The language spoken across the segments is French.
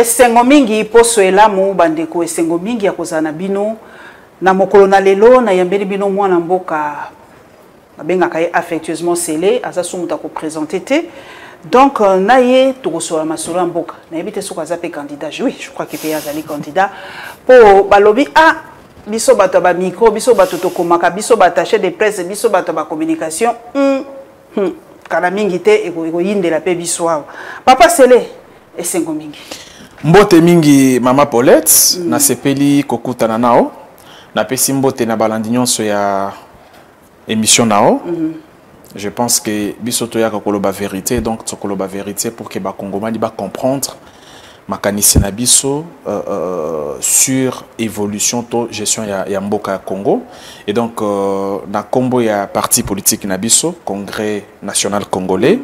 esengo mingi poso elamu bandeko esengo mingi ya kozana bino na mokolo na lelo na yambeli bino mwana mboka abengaka ye affectueusement scellé aza sumuta ko présenter donc naye tokosola masolo ya mboka na yebite soko aza pe candidat oui je crois que pe azali candidat po balobi biso bato ba micro biso bato tokomaka biso bataché de presse biso bato ba communication kala mingi te ekoyindela pe biso awa papa scellé esengo mingi mbote mingi mama Paulette na sepeli kokutana nao na pesi mbote na balandi nyonso ya émission nao je pense que biso to ya koloba vérité donc to koloba vérité pour que ba Congomani ba comprendre makanisi na biso sur évolution to gestion ya mboka ya Congo et donc na kombo ya parti politique na biso Congrès national congolais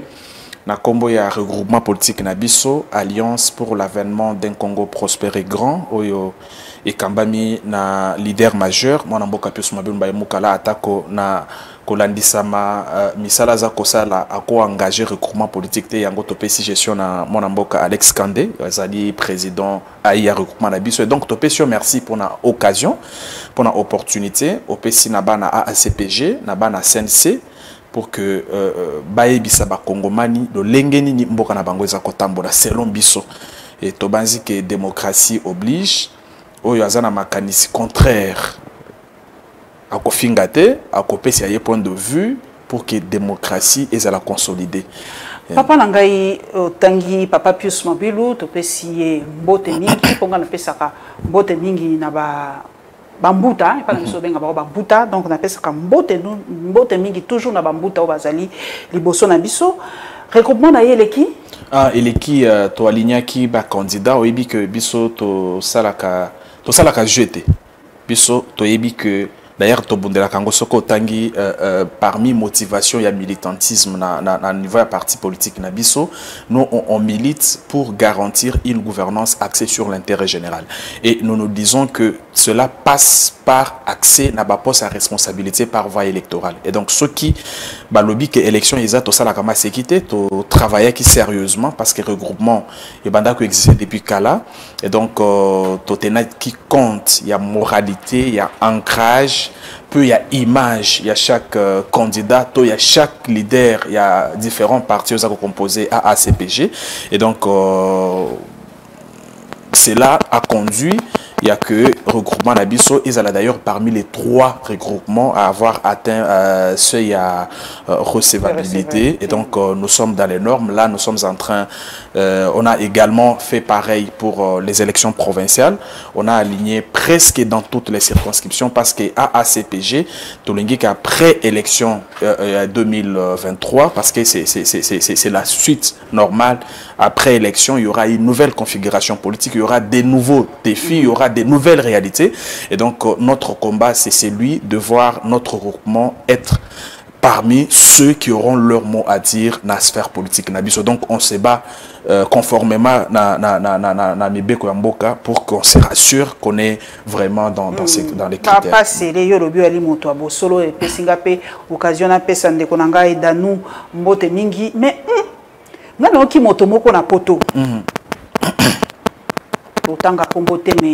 na kombo ya regroupement politique na biso Alliance pour l'avènement d'un Congo prospère et grand oyo et kambami na leader majeur mwana mboka pius mabelu ba mukala atako na kolandisama misala za kosala ako engagé regroupement politique te yango topesi gestion na mwana mboka Alex Kandé azali président ya regroupement na biso et donc topesi merci pour na occasion pour na opportunité opesi na bana AACPG na bana CNC pour que baebisa ba Congomani do lengeni ni mboka na bango eza kotambola selon biso et tobanzi que démocratie oblige oyo azana makanisi contraire à kofingate à kopesi ya point de vue pour que démocratie ezala consolider papa nangai tangi papa Pius Mabelu topesi mbote mingi ponga na pesaka mbote mingi na ba bambuta pas na biso benga ba bambuta donc na pesaka mbote mingi toujours na bambuta o bazali liboso na biso regroupement na yeleki eleki to alignaki ba candidat oyebi que biso to salaka jeté biso to yebi que d'ailleurs tobundela kango soko tangi parmi motivation ya militantisme na niveau ya parti politique na biso nous on milite pour garantir une gouvernance axée sur l'intérêt général et nous disons que cela passe par accès na ba poste à responsabilité par voie électorale et donc ceux qui balobi que élection isa to sala kama sécurité to travailler qui sérieusement parce que regroupement et banda ko existe depuis kala et donc to tena qui compte il y a moralité il y a ancrage peu il y a image il y a chaque candidat il y a chaque leader il y a différents partis aux composés à ACPG et donc cela a conduit il y a que regroupement Nabiso ils allaient d'ailleurs parmi les 3 regroupements à avoir atteint seuil à recevabilité et donc nous sommes dans les normes là nous sommes en train on a également fait pareil pour les élections provinciales on a aligné presque dans toutes les circonscriptions parce que AACPG Tolingi qu'après élection 2023 parce que c'est la suite normale après élection il y aura une nouvelle configuration politique il y aura des nouveaux défis il y aura des nouvelles réalités et donc notre combat c'est celui de voir notre regroupement être parmi ceux qui auront leur mot à dire dans la sphère politique donc on se bat conformément na mibeko ya mboka pour qu'on se rassure qu'on est vraiment dans les critères. Papa c'est le yolobi ali moto abosolo et pesinga pe occasion na pesa ndeko nanga et danu mbote mingi mais ngana oki moto moko na poto otanga kombo teme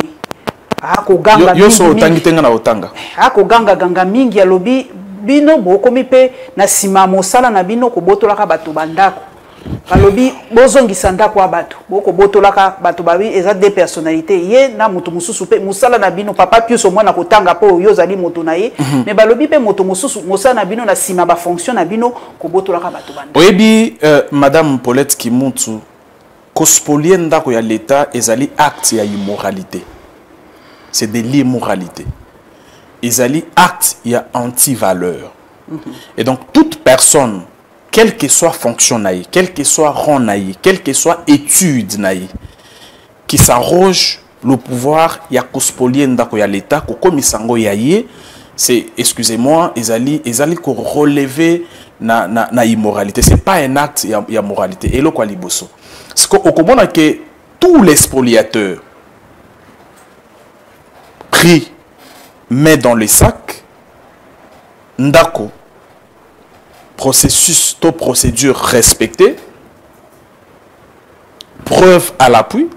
ako ganga yo so otangi tenga na otanga ako ganga mingi ya lobi bino bokomi pe na sima mosala na bino ko botolaka bato bandako balobi bozongisa ndako ya bato boko botolaka bato babi eza des personnalités ye na mutu mususu pe mosala na bino papa Pius omwana kotanga po yo zali moto na ye mais balobi pe moto mususu mosala na bino na sima ba fonction na bino ko botolaka bato bandako oyebi madame Paulette Kimuntu cospolier ndako ya l'état ezali acte ya immoralité c'est de l'immoralité ezali acte ya anti-valeur et donc toute personne quelle que soit fonction naïe quel que soit rang naïe quelle que soit étude naïe qui s'arroge le pouvoir ya cospolier ndako ya l'état ko komisango ya ye c'est excusez-moi ezali ko relever na immoralité c'est pas un acte ya moralité et lo kwa liboso parce que okomona que tous les spoliateurs pris met dans les sacs ndako processus to procédure respectée preuve à l'appui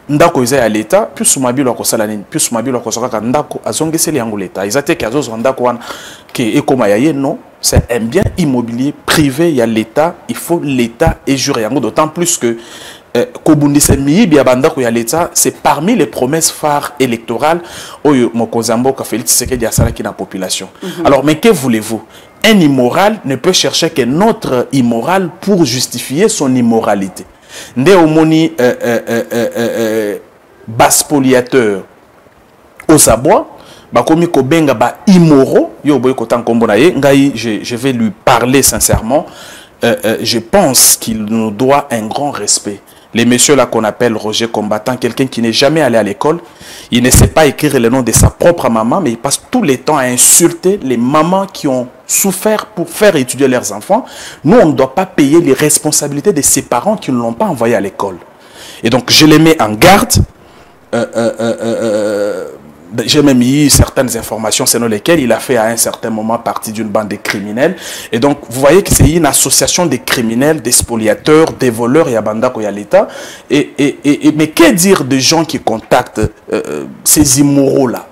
ndako eza ya l'État plus mabilo akosala nini plus mabilo akosaka ndako azongeseli yango l'État ezate ke azozo ndako wana ke ekoma ya ye non c'est un bien immobilier privé il y a l'État il faut l'État et jure yango d'autant plus que kobundisa miyibi ya bandako ya l'État c'est parmi les promesses phares électorales oyo mokozamboka Félix Tshisekedi asalaki na population. Alors mais que voulez-vous? Un immoral ne peut chercher qu'un autre immoral pour justifier son immoralité. Nde omoni bas spoliateur aux abois bakomi kobenga ba immoraux yo boy kotan kombo na ye ngai je vais lui parler sincèrement. Je pense qu'il nous doit un grand respect. Les messieurs là qu'on appelle Roger Combattant, quelqu'un qui n'est jamais allé à l'école, il ne sait pas écrire le nom de sa propre maman, mais il passe tout le temps à insulter les mamans qui ont souffert pour faire étudier leurs enfants. Nous, on ne doit pas payer les responsabilités de ses parents qui ne l'ont pas envoyé à l'école. Et donc, je les mets en garde. J'ai même eu certaines informations selon lesquelles il a fait à un certain moment partie d'une bande de criminels. Et donc, vous voyez que c'est une association de criminels, des spoliateurs, des voleurs et Abanda Koya l'État. Mais que dire de gens qui contactent ces immoraux-là?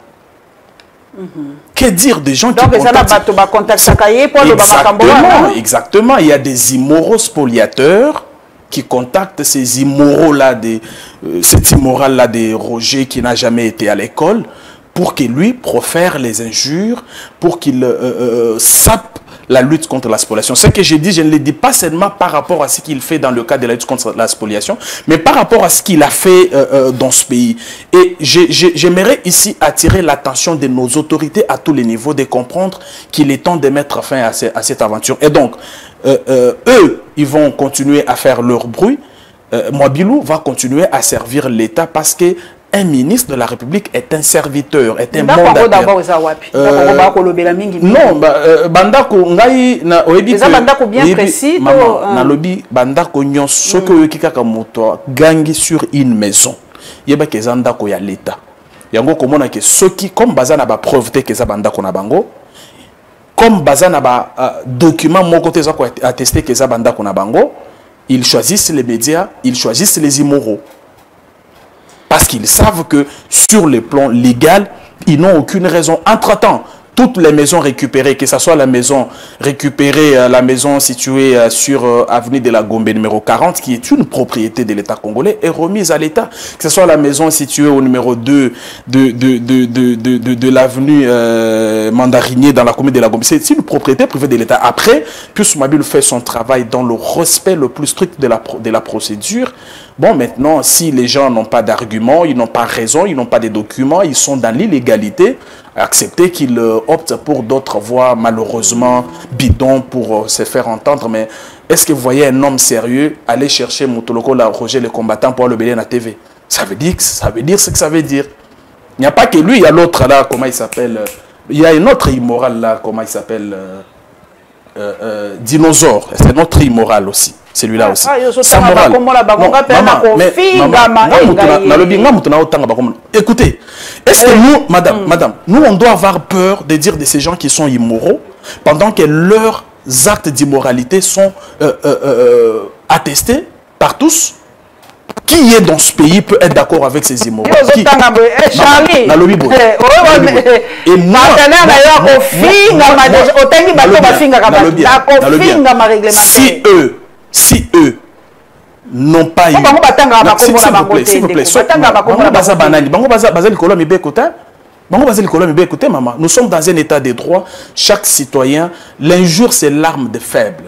Que dire des gens qui contactent... Exactement. Il y a des immoraux spoliateurs qui contactent ces immoraux-là, cet immoral-là de Roger qui n'a jamais été à l'école, pour qu'il lui profère les injures, pour qu'il sape la lutte contre la spoliation. Ce que j'ai dit, je ne le dis pas seulement par rapport à ce qu'il fait dans le cadre de la lutte contre la spoliation, mais par rapport à ce qu'il a fait dans ce pays. Et j'aimerais ici attirer l'attention de nos autorités à tous les niveaux, de comprendre qu'il est temps de mettre fin à cette aventure. Et donc, eux, ils vont continuer à faire leur bruit. Mwabilou va continuer à servir l'État parce que un ministre de la République est un serviteur, est un mandataire. Non, bandako ngai na oyebi bandako bien précis na lobi bandako nyon soko yokika moto gangi sur une maison. Yeba ke zandako ya l'État. Yango komona ke soki comme bazana ba preuve te ke za bandako na bango. Comme bazana ba document mon côté za ko attester ke za bandako na bango, ils choisissent les médias, ils choisissent les immoraux. Parce qu'ils savent que sur le plan légal, ils n'ont aucune raison. Entre-temps, toutes les maisons récupérées, que ce soit la maison récupérée, la maison située sur avenue de la Gombe numéro 40, qui est une propriété de l'État congolais, est remise à l'État. Que ce soit la maison située au numéro 2 de l'avenue Mandarinier dans la commune de la Gombe, c'est une propriété privée de l'État. Après, Pius Mabilo fait son travail dans le respect le plus strict de la procédure. Bon, maintenant, si les gens n'ont pas d'arguments, ils n'ont pas raison, ils n'ont pas de documents, ils sont dans l'illégalité, accepter qu'ils optent pour d'autres voies, malheureusement, bidons pour se faire entendre. Mais est-ce que vous voyez un homme sérieux aller chercher Moutoloko, la Roger, le combattant, pour le bélier à la TV? Ça veut dire ce que ça veut dire. Il n'y a pas que lui, il y a l'autre là, comment il s'appelle? Il y a un autre immoral là, comment il s'appelle? Dinosaure. C'est notre immoral aussi. Celui-là aussi. Écoutez, est-ce que nous, madame, nous on doit avoir peur de dire de ces gens qui sont immoraux pendant que leurs actes d'immoralité sont attestés par tous? Qui est dans ce pays peut être d'accord avec ces immoraux? Et moi, si eux n'ont pas eu... S'il vous plaît, nous sommes dans un état de droit. Chaque citoyen, l'injure c'est l'arme des faibles.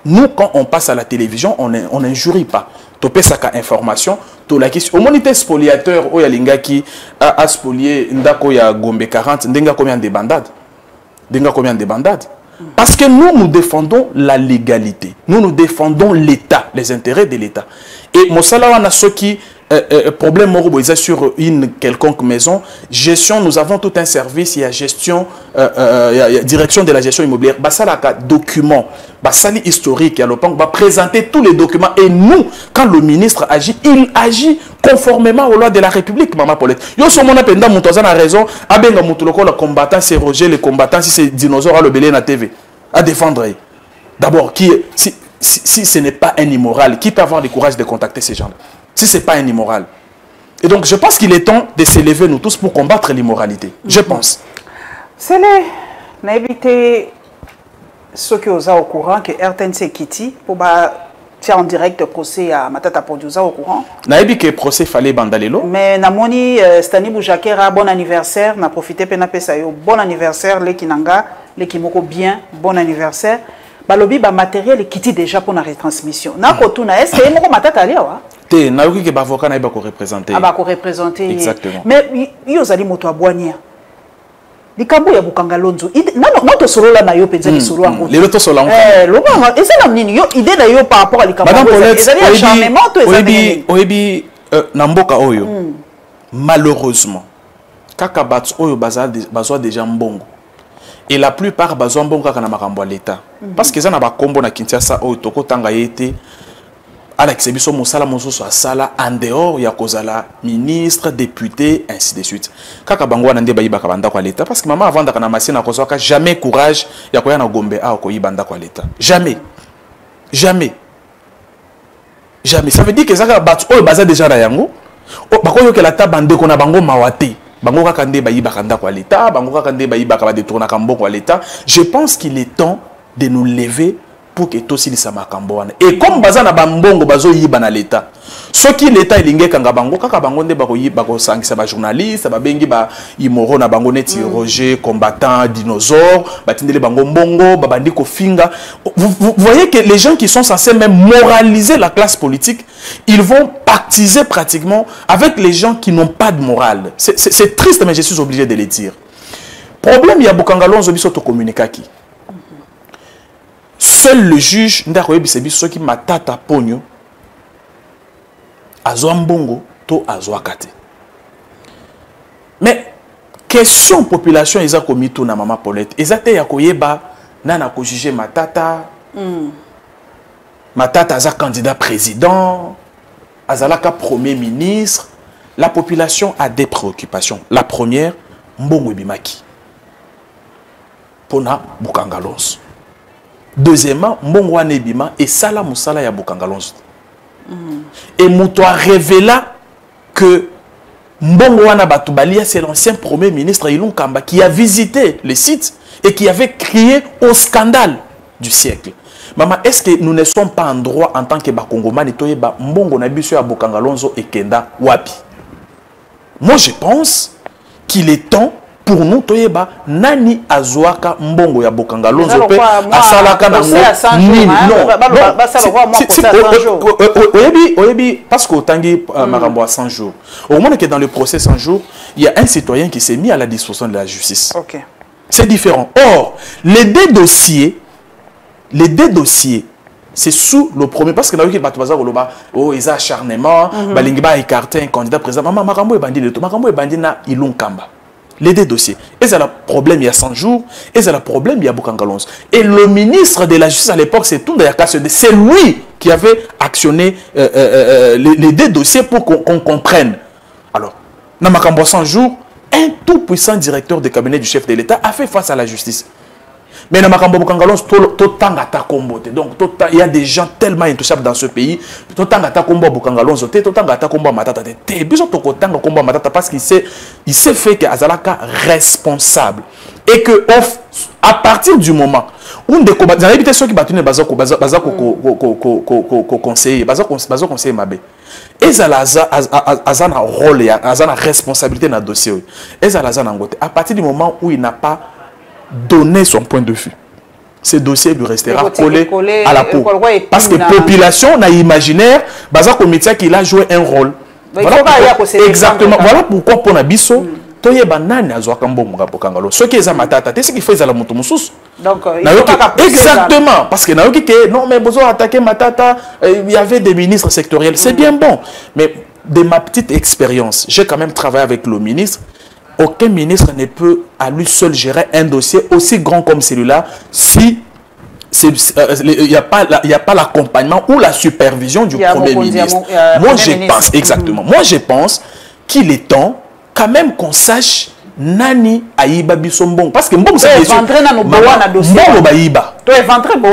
Nous, quand on passe à la télévision, on n'injurie pas. Topé saka information, to la question. Au monité spoliateur, oya linga qui a spolié ndako ya Gombe 40, ndenga combien de bandades? Parce que nous défendons la légalité. Nous défendons l'État, les intérêts de l'État. Et Moussala wana soki problème moroboisa sur une quelconque maison, gestion, nous avons tout un service, il y a gestion, direction de la gestion immobilière, basalaka document, basali historique, il y a le pan, va présenter tous les documents. Et nous, quand le ministre agit, il agit conformément aux lois de la République, Maman Paulette. Yo somon apenda Moutozan a raison, abenga Moutoloko le combattant, c'est Roger le combattant, si c'est dinosaure à le belé na TV, à défendre. D'abord, si ce n'est pas un immoral, qui peut avoir le courage de contacter ces gens-là? Si ce n'est pas un immoral. Et donc, je pense qu'il est temps de s'élever, nous tous, pour combattre l'immoralité. Je pense. C'est les... n'a évité ceux qui osent au courant que RTNC Kitty pour faire en direct procès à Matata Pondiouza au courant. N'a évité que procès fallait bandalelo. Mais Namoni Stani Boujakera bon anniversaire, n'a profité penape sayo bon anniversaire les Kinanga, les Kimoko bien bon anniversaire. Balobi ba matériel Kitty déjà pour la retransmission. Na kotuna est-ce que moko Matata ali wa? Te na yoki ke ba avocat na ba ko représenter. Ah ba ko représenter. Exactement. Mais yo zali moto aboania. Likambo ya Bukangalonzo moto solo la na yo penza solo en les loto solo loba et ça na nini yo idée na yo par rapport à likambo Madame Paulette oyebi na mboka oyo malheureusement kaka batu oyo bazwa déjà mbongo et la plupart bazwa mbongo kaka na makambo ya l'état parce que ça na ba kombo na Kinshasa oyo toko tanga yete ala kisebiso mosala mosusu asala en dehors ya kozala ministre député ainsi de suite kaka bango wana nde bayibaka bandako ya l'état parce que maman avandaka na machine akozwaka jamais courage ya koya na gombe a koyiba bandako ya l'état jamais ça veut dire que zaka batu oyo baza déjà na yango bakoyokela ta bandeko na bango mawate bango kaka nde bayibaka ndako ya l'état bango kaka nde bayibaka badetournaka mbongo ya l'état. Je pense qu'il est temps de nous lever pour que tout ça makambo. Et comme baza na bambongo bazo yiba na l'état, ce qui l'état elinge kanga bango kaka bango nde bako yiba ko sangisa ba journaliste ba bengi ba imoro na bango neti Roger combattant dinosaure batindele bango mbongo ba bandi ko finga. Vous voyez que les gens qui sont censés même moraliser la classe politique, ils vont pactiser pratiquement avec les gens qui n'ont pas de morale. C'est triste mais je suis obligé de le dire. Problème il y a Bukangalonzo biso to communiquer. Seul le juge ndako yebisebi soki Matata Ponyo azwa mbongo to azwa kate. Mais question population eza komi to na Mama Paulette ezate ya koyeba nana ko juger Matata. Matata aza candidat président, azalaka premier ministre. La population a des préoccupations. La première, mbongo ebimaki pona Bukangalonzo. Deuxièmement, mbongo wana ebima et sala musala ya Bukangalonzo. Et Mouto a révélé que mbongo wana Batubalia, c'est l'ancien premier ministre Ilon Kamba qui a visité le site et qui avait crié au scandale du siècle. Maman, est-ce que nous ne sommes pas en droit en tant que Bakongomani toyeba mbongo na biso ya Bukangalonzo et Kenda wapi? Moi je pense qu'il est temps pour nous toyeba nani azwaka mbongo ya Bukangalonzo pe asalaka na oyebi parce que tangi makambo à 100 jours au moment que dans le procès 100 jours il y a un citoyen qui s'est mis à la disposition de la justice. OK. C'est différent. Or les deux dossiers c'est sous le premier parce que na yoki batu baza koloba oh ils acharnement balingi ba écarter un candidat président maman makambo e bandi le to makambo e bandi na Ilon Kamba. Les deux dossiers. Et c'est le problème il y a 100 jours. Et c'est le problème il y a Bukangalonzo. Et le ministre de la Justice à l'époque, c'est Tunda Yakasede. C'est lui qui avait actionné les deux dossiers pour qu'on comprenne. Alors, dans Makambo 100 jours, un tout puissant directeur de cabinet du chef de l'État a fait face à la justice. Mais dans Makambo Bukangalonzo, donc il y a des gens tellement intouchables dans ce pays. Parce qu'il s'est fait que Azalaka responsable. Et que à partir du moment où on découvre, vous avez ceux qui battent une base conseiller, conseiller Mabé. Et Azana rôle, Azana responsabilité dans le dossier. Et à partir du moment où il n'a pas donner son point de vue, ce dossier lui restera collé à la peau. Parce que la population n'a imaginaire, Baza Komitia qu'il a joué un rôle. Voilà pourquoi, exactement. Voilà pourquoi pour Nabiso, Toye Banane a joué un bon Mugapokangalo. Ce qui est à Matata, c'est ce qu'il fait à la Motomoussous. Donc, exactement. Parce que non, mais besoin attaquer Matata, il y avait des ministres sectoriels. C'est bien bon. Mais de ma petite expérience, j'ai quand même travaillé avec le ministre. Aucun ministre ne peut à lui seul gérer un dossier aussi grand comme celui-là si il n'y a pas l'accompagnement ou la supervision du Premier ministre. Moi, je pense, exactement. Moi, je pense qu'il est temps quand même qu'on sache nani ayiba biso mbongo parce que mbongo c'est mbongo bayiba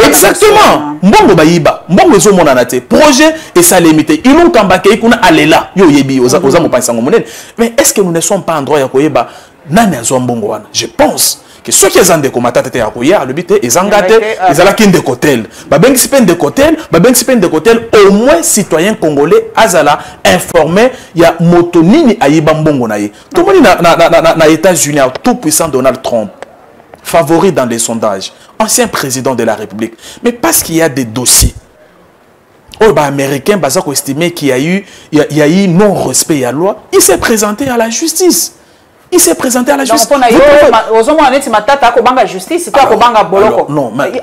exactement mbongo bayiba mbongo ezomonana te projet esalemi te ilokamba ke kuna alela yo yebi oza mopansango monene mais est-ce que nous ne sommes pas en droit ya koyeba nani azwa mbongo wana je pense que ceux qui ont des commentateurs te akoya le but ils engagent ils ala kin de cotel babengi sipen de cotel au moins citoyen congolais azala informé ya moto nini ayiba mbongo na ye tout moni na États-Unis tout puissant Donald Trump favori dans les sondages ancien président de la République mais parce qu'il y a des dossiers oh bah américain baza ko estimer qu'il y a eu non respect à la loi il s'est présenté à la justice. Il s'est présenté à la justice. Non,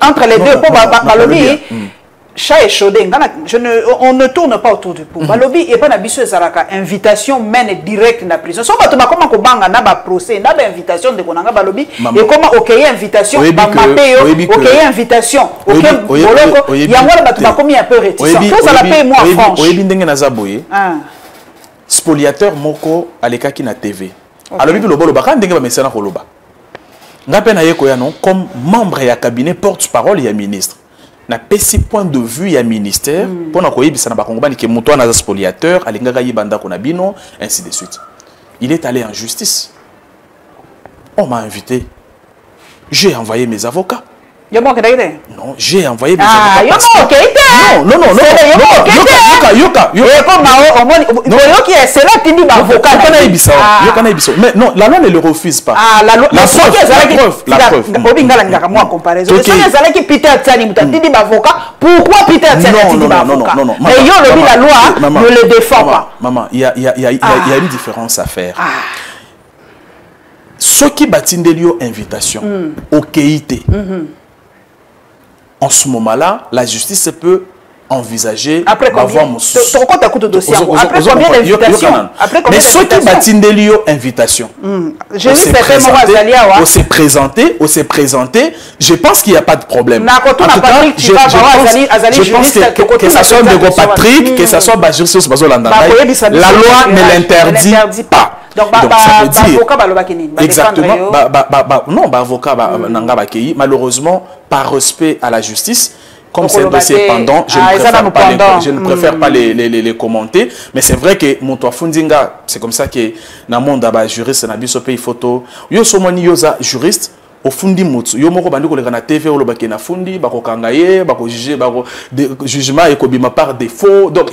entre les deux, Balobi, chat et chaudé. On ne tourne pas autour du pot. Balobi, et pas n'abissue Zaraka. Invitation mène direct dans la prison. Sauf que comment Kobanga n'a pas procès, n'a pas invitation de Konanga Balobi. Et comment ok invitation, ok invitation, ok boloko. Il y a moi là commis un peu réticent. Faut ça la paye moi franche. Spoliateur moko alekaki na TV. Alors, il y a des message comme membre du cabinet porte-parole et ministre. Na pesi point de vue ya ministère pour na koyebisa na bakongomani ke muto na spoliateur alingaka yibanda ko na bino ainsi de suite. Il est allé en justice. On m'a invité. J'ai envoyé mes avocats. Non, j'ai envoyé mes avocats. Non. Mais non, la loi ne le refuse pas. La preuve. Pourquoi Peter non. Mais la loi ne le défend pas. Maman, il y a une différence à faire. Ce qui batindelio invitation au KIT. En ce moment-là, la justice peut envisager après combien d'invitations? Mais ceux qui battent invitation, j'ai vu certains moments on s'est présenté, je pense qu'il n'y a pas de problème. En tout cas, je pense que ça soit Nego Patrick, que ça soit Bajir Sos Bazolanda, la loi ne l'interdit pas. Donc, ça veut dire exactement, non, avocat malheureusement, par respect à la justice, comme c'est un dossier pendant, je ne préfère pas les commenter, mais c'est vrai que mon toit Fundinga, c'est comme ça que dans le monde juriste, dans le pays photo, yo somoni yoza juriste. Au fundi mutsu yo moko bandi ko leka na TV o lobaki na fundi bako kangaye bako juger bako jugement et kobima par défaut donc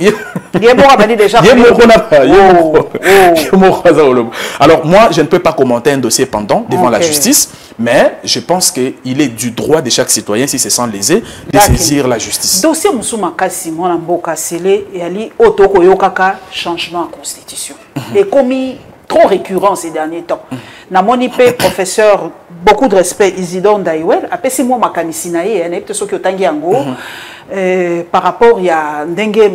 alors moi je ne peux pas commenter un dossier pendant devant la justice mais je pense que il est du droit de chaque citoyen si c'est sans lésé de saisir la justice dossier musuma kasi mona mboka sele yali otoko yokaka changement en constitution et commis trop récurrent ces derniers temps. Na monipé professeur beaucoup de respect Isidore Ndaiwel après 6 mois makanisinaye et peut ce que tangi ango par rapport il y a ndenge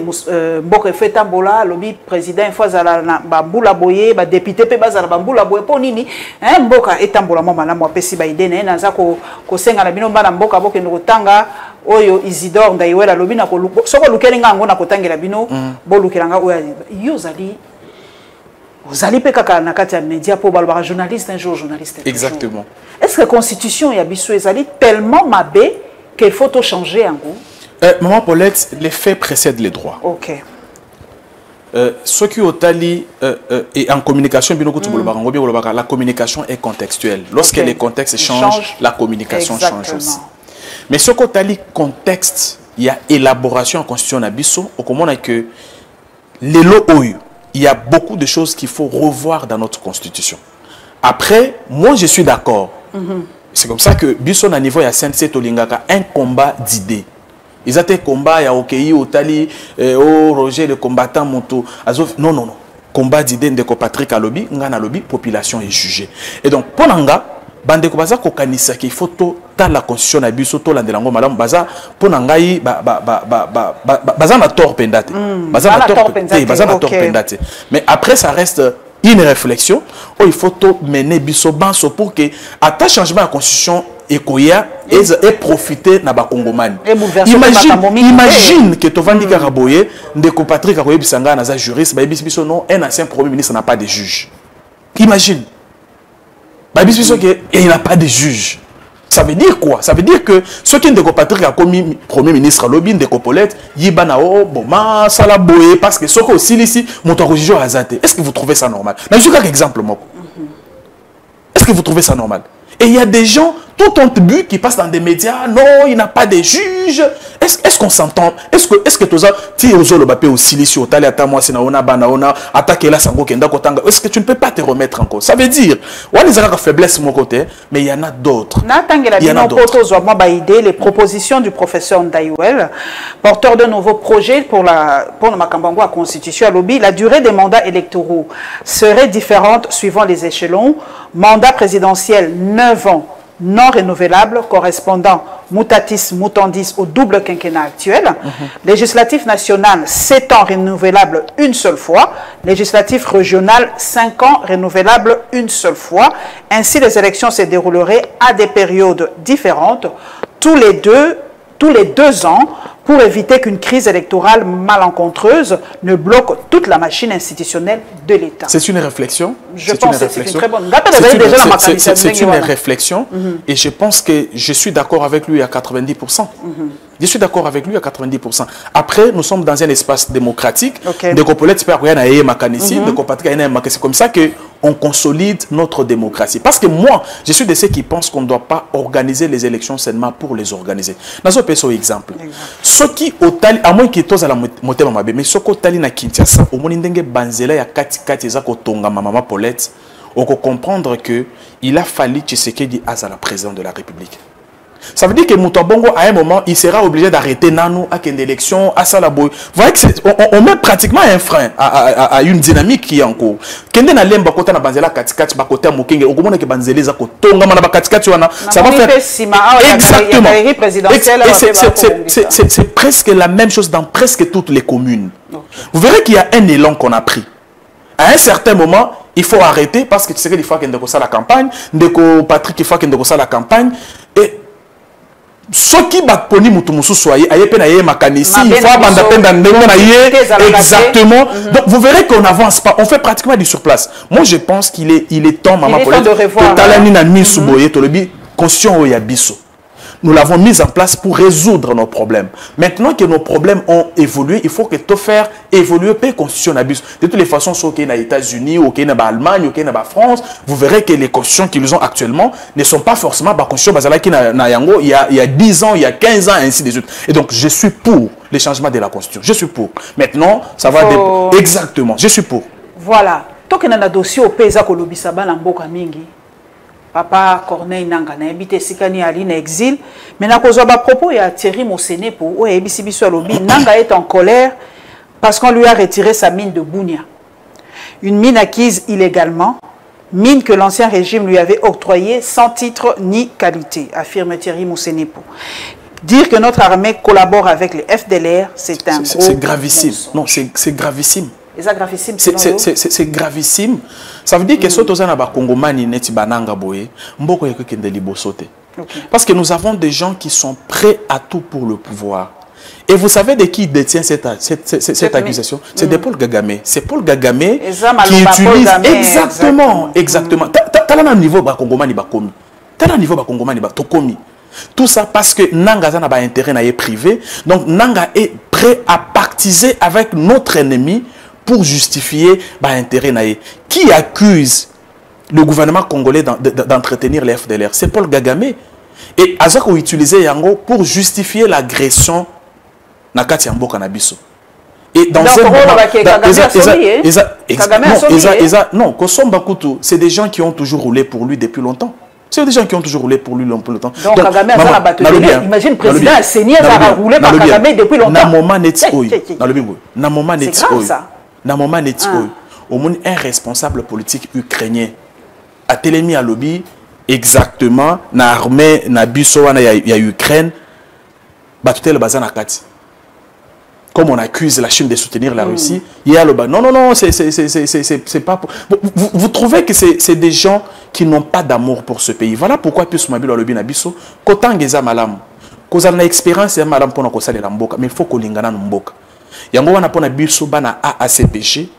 mboka feta bola lobby président une fois za bambula boye ba député pe bazala bambula boye po nini mboka etambola mo malamu apesi ba idée na za ko senga na bino bana mboka boke ndotanga oyo Isidore Ndaiwel lobby na ko soko lukelinga ngo na kotangela bino bo lukelanga oyo yozali. Vous allez pas faire média pour le journaliste un jour journaliste. Exactement. Est-ce que la constitution y a tellement mabé qu'il faut tout changer en gros? Maman Paulette, les faits précèdent les droits. Ok. Ce qui est tali et en communication, la communication est contextuelle. Lorsque les contextes changent, la communication change aussi. Mais ce qui est tali contexte, il y a élaboration en constitution nabiso. Au comment on a que les lois il y a beaucoup de choses qu'il faut revoir dans notre constitution. Après, moi je suis d'accord. C'est comme ça que Bisson à niveau il y a Saint-Sept Olingaka un combat d'idées. Ils ont un combat, il y a Okei, Otali, Roger, le combattant Monto. Non. Combat d'idées de Patrick Alobi, Ngana Alobi, population est jugée. Et donc, pour Nanga, bande ko baza ko kanisa ki photo dans la constitution na biso to landelango madame baza pona ngai baza na tort pendate baza na tort pendate mais après ça reste une réflexion où il faut mener biso banso pour que à ta changement de constitution ekoya et profiter na ba congomani imagine que to vandi karaboye ndeko Patrick akoyebisanga na za juriste ba biso non un ancien premier ministre n'a pas de juge imagine il n'y a pas de juge. Ça veut dire quoi? Ça veut dire que ceux qui ne Patrick a commis Premier ministre Lobin de Copolette, Yibanao, Boma, Salaboye, parce que ce aussi ici, mon juge Azate. Est-ce que vous trouvez ça normal? Je suis un exemple, moi. Est-ce que vous trouvez ça normal? Et il y a des gens, tout ont but qui passent dans des médias, non, il n'y a pas de juge. Est-ce qu'on s'entend? Est-ce que tu est-ce que tu ne peux pas te remettre encore? Ça veut dire, on les a faiblesse de mon côté, mais il y en a d'autres. Il y en a d'autres. Les propositions du professeur Ndaïwel, porteur de nouveaux projets pour le Makambango à Constitution à Lobby, la durée des mandats électoraux serait différente suivant les échelons. Mandat présidentiel 9 ans. Non renouvelable correspondant mutatis mutandis au double quinquennat actuel. Législatif national 7 ans renouvelable une seule fois. Législatif régional 5 ans renouvelable une seule fois. Ainsi, les élections se dérouleraient à des périodes différentes tous les deux ans pour éviter qu'une crise électorale malencontreuse ne bloque toute la machine institutionnelle de l'État. C'est une réflexion. Je pense que c'est une très bonne. C'est une réflexion et je pense que je suis d'accord avec lui à 90%. Je suis d'accord avec lui à 90%. Après, nous sommes dans un espace démocratique. C'est comme ça qu'on consolide notre démocratie. Parce que moi, je suis de ceux qui pensent qu'on ne doit pas organiser les élections seulement pour les organiser. Dans un petit exemple, ce qui à moins qu'il y ait la motema mabe, mais ce qui est na Kinshasa, au moins ndenge banzela ya kati kati za kotonga maman Paulette, on peut comprendre que il a fallu Tshisekedi à la présidente de la République. Ça veut dire que Moutabongo, à un moment, il sera obligé d'arrêter Nano à une élection, à Salaboy. Vous voyez qu'on met pratiquement un frein à une dynamique qui est en cours. Kende na lemba kota na banzela katikati ba kota mokenge okomona ke banzeleza ko tonga mana ba katikati wana ça va faire exactement. C'est presque la même chose dans presque toutes les communes. Vous verrez qu'il y a un élan qu'on a pris. À un certain moment, il faut arrêter parce que tu sais qu'il faut qu'il y ait la campagne, Patrick il faut qu'il y ait la campagne et ce qui va poni mutumusu soyez aye pe na ye makanisi il faut abanda penda ndenge na ye exactement. Donc vous verrez qu'on n'avance pas, on fait pratiquement du surplace. Moi je pense qu'il est temps maman Paulette de talani na misu boye to lebi conscient ya biso. Nous l'avons mis en place pour résoudre nos problèmes. Maintenant que nos problèmes ont évolué, il faut que tout faire évoluer per constitution na biso. De toutes les façons, soit qu'il y a les États-Unis, ou qu'il y a l'Allemagne, ou qu'il y a la France, vous verrez que les constitutions qu'ils ont actuellement ne sont pas forcément des constitutions il y a 10 ans, il y a 15 ans, ainsi de suite. Et donc, je suis pour les changements de la constitution. Je suis pour. Maintenant, ça va... Exactement, je suis pour. Voilà. Tant qu'il y a un dossier au pays, mingi. Papa Corneille Nanga na habité sikani ali na exil mais na kozwa ba propos ya Thierry Mosené pour ebisi biso alobi Nanga est en colère parce qu'on lui a retiré sa mine de Bunia, une mine acquise illégalement, mine que l'ancien régime lui avait octroyée sans titre ni qualité, affirme Thierry Mosené pour dire que notre armée collabore avec les FDLR. C'est un gros... C'est gravissime. Non, c'est gravissime. C'est gravissime. Ça veut dire que si on a des Congomani neti bananga boye, mboko yeko kende libosote. Parce que nous avons des gens qui sont prêts à tout pour le pouvoir. Et vous savez de qui détient cette accusation? C'est de Paul Kagame. C'est Paul Kagame qui utilise exactement. T'as un niveau ba Congomani ba komi. T'as un niveau ba Congomani ba tokomi. Tout ça parce que Nanga n'a pas intérêt à privé. Donc Nanga est prêt à pactiser avec notre ennemi pour justifier l'intérêt naïe. Qui accuse le gouvernement congolais d'entretenir les FDLR? C'est Paul Kagame. Et Azako utilisé Yango pour justifier l'agression Nakati Ambo Kanabiso. Et dans non, Kosomba Kutu, c'est des gens qui ont toujours roulé pour lui depuis longtemps. C'est des gens qui ont toujours roulé pour lui depuis longtemps. Donc Kagame a battu. Imagine le président Asseni a roulé par Kagame depuis longtemps. C'est grave ça. Dans le moment où un responsable politique ukrainien a télémis à lobby exactement dans l'armée na biso wana ya Ukraine batute le bazan akati. Comme on accuse la Chine de soutenir la Russie, il y a le bas. Non, c'est pas... Vous trouvez que c'est des gens qui n'ont pas d'amour pour ce pays. Voilà pourquoi plus mabilo lobby na biso kotangeza malam. Kozala na expérience ya malam pona kosala la mboka, mais il faut kolingana na mboka. Yango wana pona biso bana AACPG,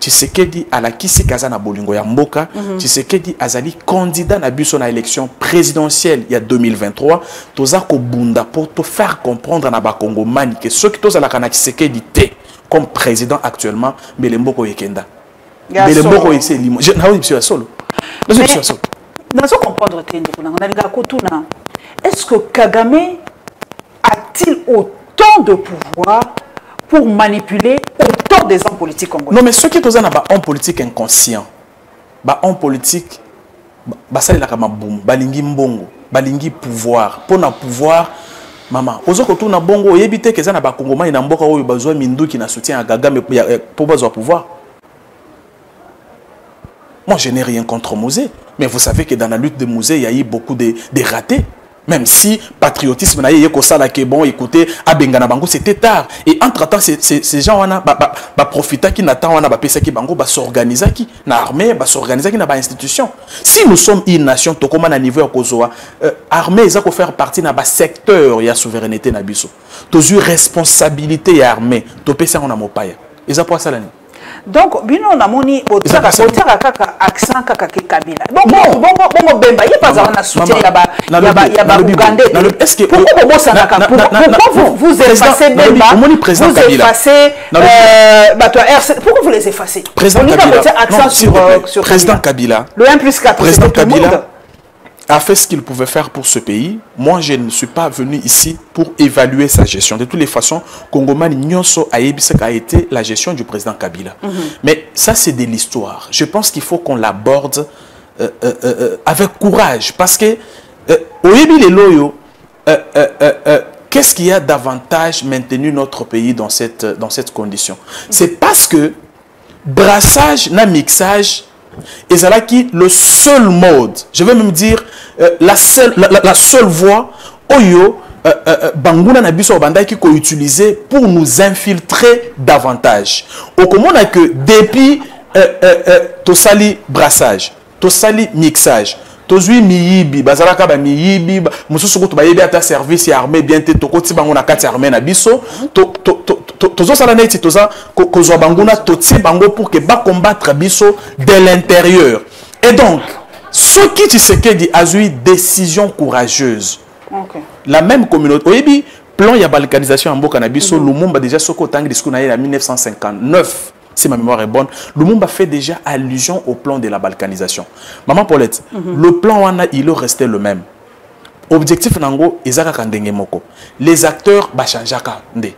Tshisekedi alakisi kaza na bolingo ya mboka. Tshisekedi azali candidat na biso na élection présidentielle il y a 2023. Toza ko bunda pour te faire comprendre na ba Congomani que ceux qui toza la kana Tshisekedi te comme président actuellement mais le mboko yekenda. Mais le mboko yese limo. Je na monsieur solo. Monsieur solo. Nous comprendre est-ce que Kagame a-t-il autant de pouvoir pour manipuler autant des hommes politiques congolais? Non, mais ceux qui sont un homme politique inconscient, un homme politique, ça c'est la boum, balingi mbongo, balingi pouvoir, pour na pouvoir, maman. Ozo ko na bongo, yebite que ça na ba Congomani na mboka oyo bazwa mindu qui na soutien à Kagame pour bazwa pouvoir. Moi, je n'ai rien contre Mosé, mais vous savez que dans la lutte de Mosé, il y a eu beaucoup de ratés. Même si patriotisme, bon, écoutez, c'était tard. Et entre-temps, ces gens profitent qui n'attendent pas qui s'organiser qui na armée, s'organiser qui na ba institution. Si nous sommes une nation, to comme à niveau Kozoa, armée, ça faire partie na ba secteur ya souveraineté na biso. To eu responsabilité ya armée, to pesa on a mopaya. Et ça pour ça là. Donc, bino na moni otaka kaka accent kaka ke Kabila. Bon bemba, il pas un soutien ya ba Ougandais. Est-ce que pourquoi vous effacez Bemba, vous effacez pourquoi vous les effacez? Président Kabila. Le 1+4. Président Kabila a fait ce qu'il pouvait faire pour ce pays. Moi, je ne suis pas venu ici pour évaluer sa gestion. De toutes les façons, Kongomani Nyonso a été la gestion du président Kabila. Mais ça, c'est de l'histoire. Je pense qu'il faut qu'on l'aborde avec courage. Parce que, qu'est-ce qu'il y a davantage maintenu notre pays dans cette condition? C'est parce que brassage, na mixage, et c'est là qui le seul mode, je vais même dire la seule voie, Oyo, Bangouna Nabiso Bandai qui ko utilisé pour nous infiltrer davantage. Au comment on a que depuis Tosali brassage, Tosali mixage, Tozui miyibi, bazalaka ba miyibi, mususu ko to bayebi ata service ya armée bien te tokoti bango na kati armée na biso, tozo sala neti toza kozwa banguna toti bango pour que ba combattre biso de l'intérieur. Et donc, ce qui Tshisekedi a eu décision courageuse. Okay. La même communauté, oyebi plan ya balkanisation en mboka na biso, Lumumba déjà soko tangi discours na en 1959. Si ma mémoire est bonne, Lumumba fait déjà allusion au plan de la balkanisation. Maman Paulette, le plan il est resté le même. Objectif nango ezaka kandenge moko. Les acteurs bachanjaka nde.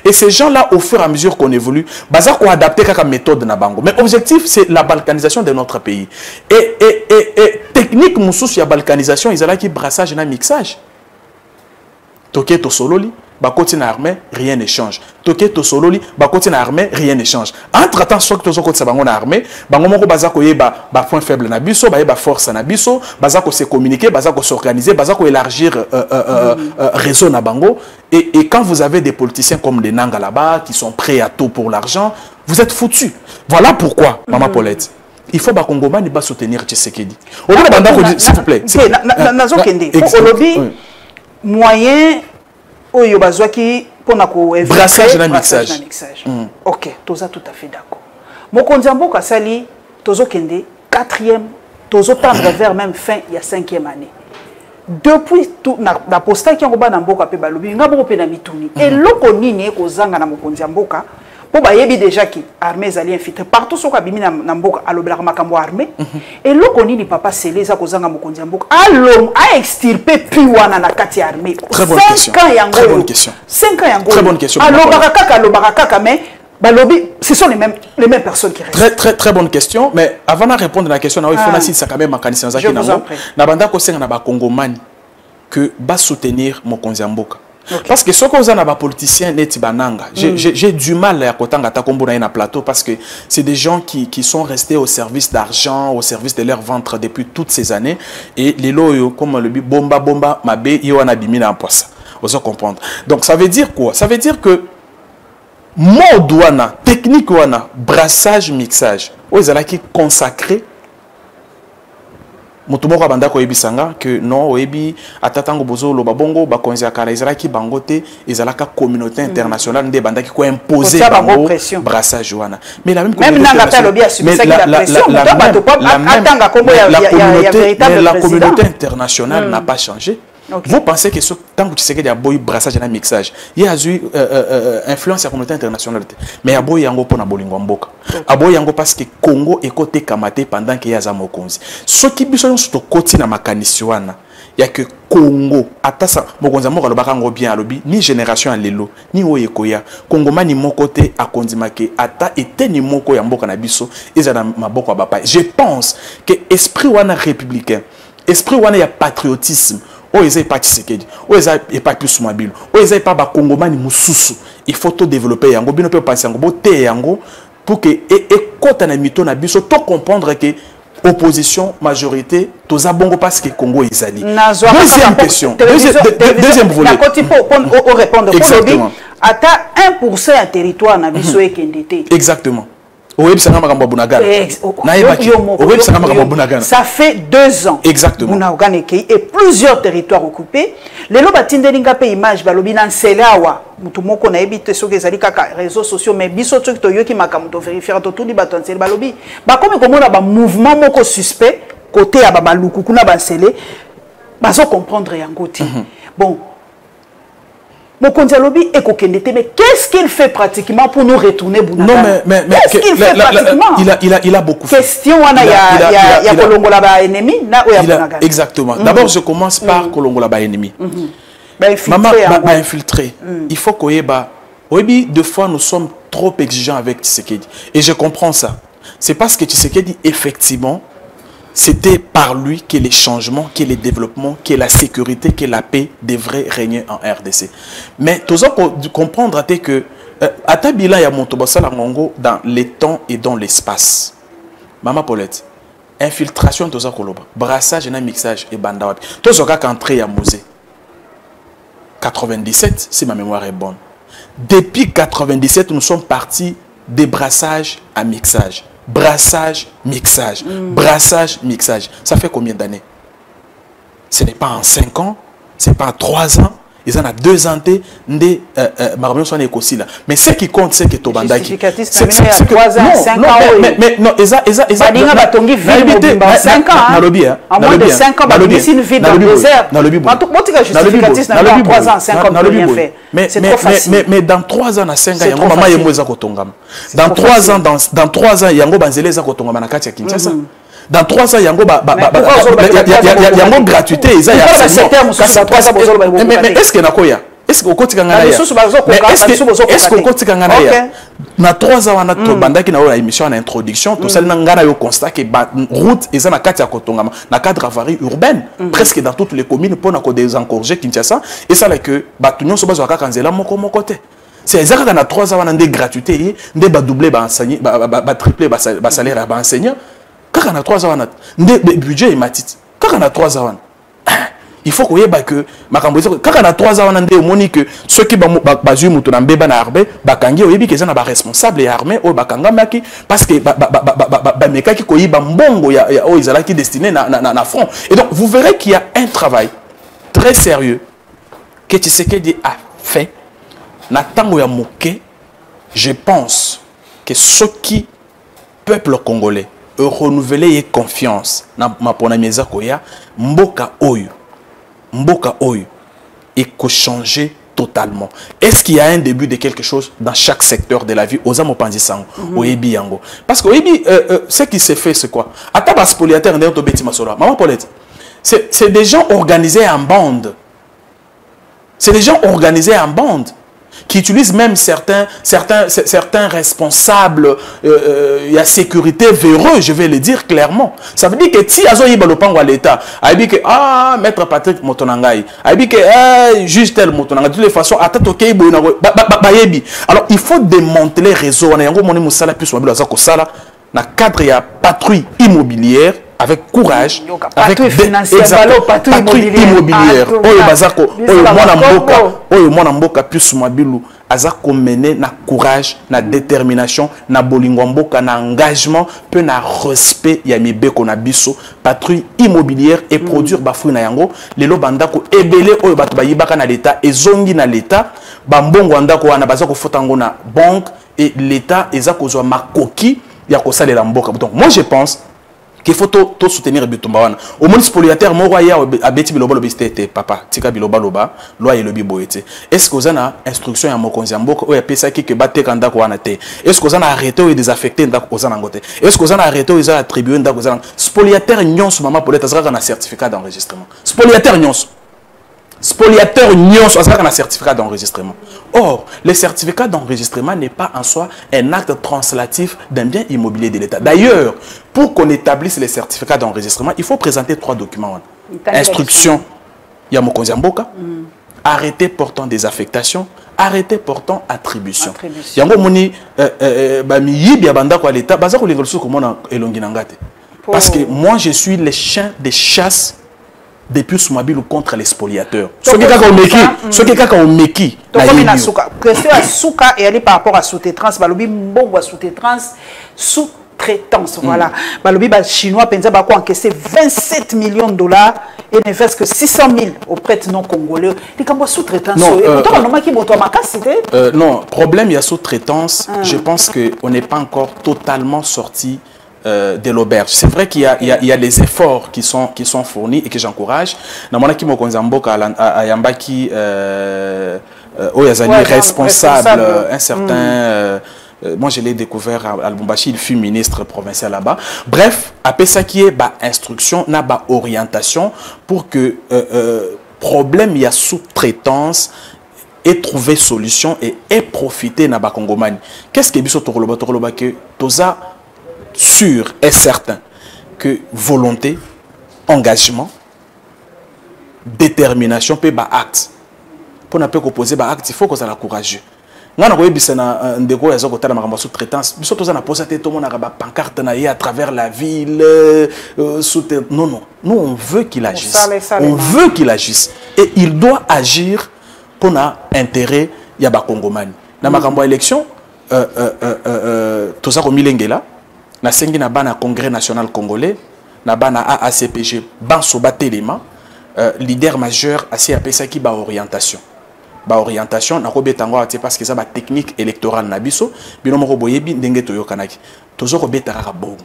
Et ces gens-là, au fur et à mesure qu'on évolue, baza ko adapter kaka méthode na bango. Mais objectif c'est la balkanisation de notre pays. Et technique mususu ya balkanisation, ils ont qui brassage na mixage. Toké to sololi. Bakoti na armée, rien ne change. Toké to sololi, bakoti na armée, rien ne change. Entre temps, soit que to bango na armée, bango moko bazako yeba ba point faible na biso, ba yeba force na biso, bazako se communiquer, bazako s'organiser, bazako élargir réseau na bango. Et quand vous avez des politiciens comme les Nanga là-bas qui sont prêts à tout pour l'argent, vous êtes foutus. Voilà pourquoi, Maman Paulette. Il faut que Kongomani ba soutenir Tshisekedi. S'il vous plaît. Moyen Oyo bazwaki pona ko brassage na mixage. OK, toza tout à fait d'accord. Mokonzi mboka sali tozo kende 4e, tozo tendre vers même fin il y a 5e année. Depuis tout na posta ki ngoba na mboka pe balobi ngabo pe na mituni. Et loko nini ko zanga na mokonzi mboka po ba yebi déjà ki armée zali infiltré partout so ka bimi na mboka alobela makambo armée. Et loko nini papa Sélé za ko zanga mokonzi mboka alom a extirper puis wana na kati armée. Très bonne question. Très bonne question. 5 ans yango. Très bonne question. Alobara kaka mais balobi ce sont les mêmes personnes qui restent. Très bonne question, mais avant de répondre à la question il faut aussi ça quand même mécanisme za ki nango. Na banda ko senga na ba Congomani que ba soutenir mokonzi mboka. Okay. Parce que ce que vous avez des politiciens, j'ai du mal à kotanga takombo na plateau parce que c'est des gens qui sont restés au service d'argent, au service de leur ventre depuis toutes ces années. Et les loyaux, comme le dit, bomba, mabe, yoana bimina en poisson. Vous allez comprendre. Donc ça veut dire quoi? Ça veut dire que mode wana, technique wana, brassage, mixage, vous allez qui consacré Motomoko banda ko ebisanga que non oyebi atatango bozo lo babongo ba konza kala izalaki bangote izalaka communauté internationale nde banda ki ko imposer bango brassage wana. Mais la même la communauté internationale n'a pas changé. Okay. Vous pensez que ce tant que tu sais qu'il y a un brassage et un mixage, il y a eu influence à la communauté internationale. Mais il y a un yango pour na bolingo mboka. Il y a yango parce que Congo est côté kamate pendant qu'il y a zamo konzi. Ce qui besoin sur côté na makanisiwana, il y a que Congo atasa mokonza moko lobaka ngo bien alobi ni génération alelo ni oyekoya Congo mani mokote akondimake ata ete ni moko ya mboka na biso ezana maboko bapa. Je pense que esprit wana républicain, esprit wana ya patriotisme. Oh, ils n'ont pas Tshisekedi. Oh, ils n'ont pas plus mobile. Oh, ils n'ont pas de Congomani Moussoussou. Il faut tout développer. Yango, bien peut penser yango, boté yango pour que et quand on a mis ton abus, tout comprendre que opposition majorité, tous abongo parce que Congo est ali. Deuxième question. Deuxième volet. Pour répondre. Exactement. Ata 1% un territoire na biso ekendete. Exactement. Ça fait 2 ans. Exactement. Et plusieurs territoires occupés. Les lois tindelinga pe image balobi nan selawa. Mutu moko na ebite so kezali kaka réseaux sociaux mais biso to yoki makamuto vérifier to tout bato nsel balobi. Ba comme komona ba mouvement moko suspect côté ya ba luku kuna ba sele. Ba so comprendre yango ti. Bon. Mokondialobi est coquinité, mais qu'est-ce qu'il fait pratiquement pour nous retourner Bounagan? Non, mais qu'est-ce qu'il fait pratiquement? Il a beaucoup fait. Question, il y a Kolongola ba ennemi, exactement. D'abord, je commence par Kolongola ba ennemi. Maman m'a infiltré. Il faut qu'on ait oui, deux fois nous sommes trop exigeants avec Tshisekedi. Et je comprends ça. C'est parce que Tshisekedi, effectivement, c'était par lui que les changements, que les développements, que la sécurité, que la paix devraient régner en RDC. Mais tout ça pour comprendre que Atabila ya Montobasala Ngongo dans les temps et dans l'espace. Maman Paulette, infiltration tout ça koloba, brassage et mixage et bandawa. Tout ça qu'entré à Mosée. 97, si ma mémoire est bonne. Depuis 97, nous sommes partis des brassages à mixage. Brassage, mixage. Brassage, mixage. Ça fait combien d'années? Ce n'est pas en 5 ans, ce n'est pas en 3 ans. Ils en ont 2 ans. Mais ce qui compte, c'est que Tobandaki. C'est que 3 ans, 5 ans. Mais non, ils ont 5 ans. En moins de 5 ans, ici une ville dans le désert. Mais dans 3 ans, à 5 ans, il y a maman qui est dans 3 ans, dans 3 ans, il y a un banzélé qui est Kinshasa. Dans 3 ans, il y a une gratuité. Mais est-ce qu'il y a quoi? Est-ce qu'on continue à est-ce qu'on continue à dans 3 ans, on a bandaki na émission en introduction. Tout ça, on a constat que route est dans le cadre avarie urbaine, presque dans toutes les communes pour désencourager Kinshasa. Et ça, que Batunion se base à Kanzela, mon côté. C'est exactement dans 3 ans, on a des gratuités, des doubler, tripler, salaire à enseignants. Quand on a 3 ans, le budget est matit. Quand on a 3 ans, il faut qu'on y ait que quand on a 3 ans, on a que ceux qui basu mutuna mbeba na arbe bakangi oyebi que ça responsable et armé au bakanga maki parce que meka ki koyiba mbongo ya izala qui destiné na front. Et donc vous verrez qu'il y a un travail très sérieux que Tshisekedi a fait na tango ya moké. Je pense que ceux qui peuple congolais renouveler et confiance na mapona mieza koya mboka oyo et que changer totalement. Est-ce qu'il y a un début de quelque chose dans chaque secteur de la vie aux amo panzisango oyebi yango parce que oyebi ce qui s'est fait c'est quoi ataba spoliataire ndé to beti masora maman Paulette c'est des gens organisés en bande. C'est des gens organisés en bande qui utilisent même certains responsables il y a sécurité véreux, je vais le dire clairement. Ça veut dire que si azo yiba lopango à l'état, a dit que maître Patrick Motonangai, a dit que juge tel Motonangai de toute façon atatoke bo na bayebi. Alors il faut démanteler les réseaux na yango moni musala plus mobile azako sala na cadre ya patrouille immobilière avec courage, avec patrouille immobilière. Oyo bazako, oyo mwana mboka plus mabilu aza mener na courage, na détermination, na bolingo mboka, na engagement, peu na respect ya mibeko na biso, patrouille immobilière et produire ba fruit na yango, lelo bandako ebele oyo bato bayibaka na l'état ezongi na l'état, ba mbongo ndako wana baza ko fotango na banque et l'état eza kozwa makoki ya ko salela mboka. Donc moi je pense qu'il faut tout soutenir Bitumba wana. Au moins spoliataire mo roya abeti biloba lobistete papa tika biloba loba loi et lobi boyete. Est-ce que vous avez instruction ya mokonzi mboka o ya pesa ki ke bateka ndako wana te? Est-ce que vous avez arrêté ou désaffecté ndako ozana ngote? Est-ce que vous avez arrêté ou attribué ndako ozana? Spoliataire nyonso mama poleta zaka na certificat d'enregistrement. Spoliataire nyonso. Spoliateur nyonso azaka na certificat d'enregistrement. Or, le certificat d'enregistrement n'est pas en soi un acte translatif d'un bien immobilier de l'État. D'ailleurs, pour qu'on établisse les certificats d'enregistrement, il faut présenter 3 documents. Instruction, Yamokonzi Mboka, arrêté portant des affectations, arrêté portant attribution. Yango moni mi yibia banda kwa l'État, bazako lingolso komona elongi nangate. Parce que moi je suis le chien de chasse depuis Soumabilou contre les spoliateurs. Ce qui est au Meki. Question à Souka et aller par rapport à sous-traitance. Balobi bon à sous-traitance, sous-traitance. Voilà. Balobi chinois pensa ba ko encaisser 27 millions de dollars et ne verse que 600 000 aux prêtres non congolais. Les cambo sous-traitance. Non, problème il y a sous-traitance. Je pense que on n'est pas encore totalement sorti de l'auberge. C'est vrai qu'il y a les efforts qui sont fournis et que j'encourage. Namona ki mokonza mboka a yambaki oyazali responsable un certain moi je l'ai découvert à Lubumbashi, il fut ministre provincial là-bas. Bref, après ça qui est ba instruction na ba orientation pour que problème il y a sous-traitance et trouver solution et profiter na ba Congomani. Qu'est-ce que biso tokoloba que toza sûr et certain que volonté, engagement, détermination peut être acte. Pour ne pas opposer acte, il faut qu'on soit courageux. Nous avons vu que ndeko yazo kotala makambo sous-traitance. Biso toza na posa te to mona ba pancarte na à travers la ville non non. Nous on veut qu'il agisse. On veut qu'il agisse et il doit agir pour na intérêt ya ba Congomani. Na makambo élection toza ko milengela na sengi na bana congrès national congolais na bana AACPG banso batelema leader majeur asi apesaki ba orientation na ko betango ate parce que ça ba technique électorale na biso bino moko boyebi ndenge toyokanaki tozo ko betaka bongo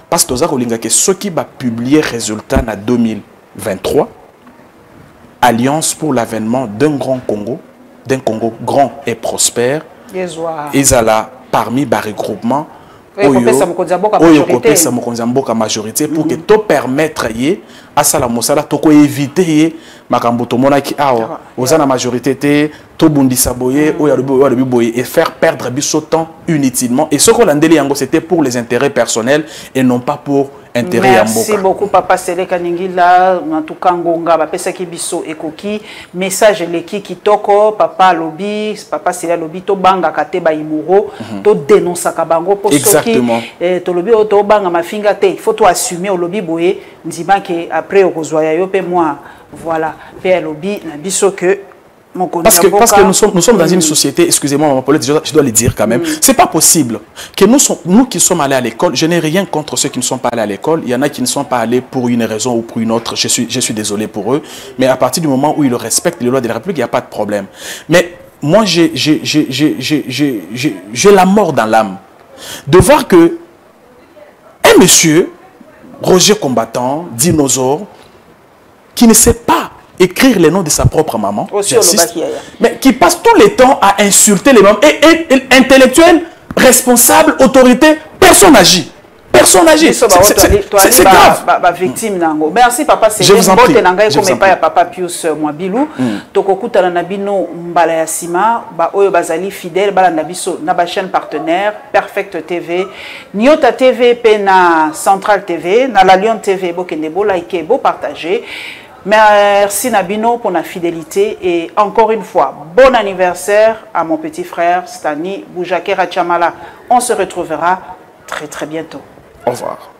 parce que toza ko linga ke soki ba publier résultat na 2023 alliance pour l'avènement d'un grand Congo, d'un Congo grand et prospère. Ezala parmi ba regroupement oyo sa majorité pour que to permettre yé à sala mosala to ko éviter makambo to monaki awa ozana majorité te to bundisa boye oyo alobi boye et faire perdre biso temps inutilement et ce qu'on landeli yango c'était pour les intérêts personnels et non pas pour intérêt ya mboka. Merci beaucoup papa Seleka Ningila en tout cas ngonga ba pesa ki biso ekoki message leki kitoko papa lobi papa Seleka lobi to banga kate ba imuro to dénoncer ka bango pour soki to lobi to banga mafinga te il faut to assumer au lobi boye ndima ke après okozwa yo pe moi voilà pe lobi na biso que parce que nous sommes dans une société, excusez-moi, je dois le dire quand même, c'est pas possible que nous qui sommes allés à l'école, je n'ai rien contre ceux qui ne sont pas allés à l'école, il y en a qui ne sont pas allés pour une raison ou pour une autre, je suis désolé pour eux, mais à partir du moment où ils respectent les lois de la République, il n'y a pas de problème. Mais moi, j'ai la mort dans l'âme de voir que un monsieur, Roger Combattant, dinosaure, qui ne sait pas écrire les noms de sa propre maman, mais qui passe tout le temps à insulter les mamans et intellectuels, responsables, autorités, personne n'agit. Personne n'agit. C'est grave. Victime nango. Merci papa. Je vous en prie. Comme pas papa Pius Mwabilou. Tokokuta na nabino mbala ya sima ba oyo bazali fidèle bala nabiso na ba chaîne partenaire Perfect TV, Niota TV pe na Central TV, na la Lion TV bokende bo liker, bo partager. Merci Nabino pour la fidélité et encore une fois, bon anniversaire à mon petit frère Stani Boujakera Chamala. On se retrouvera très très bientôt. Au revoir.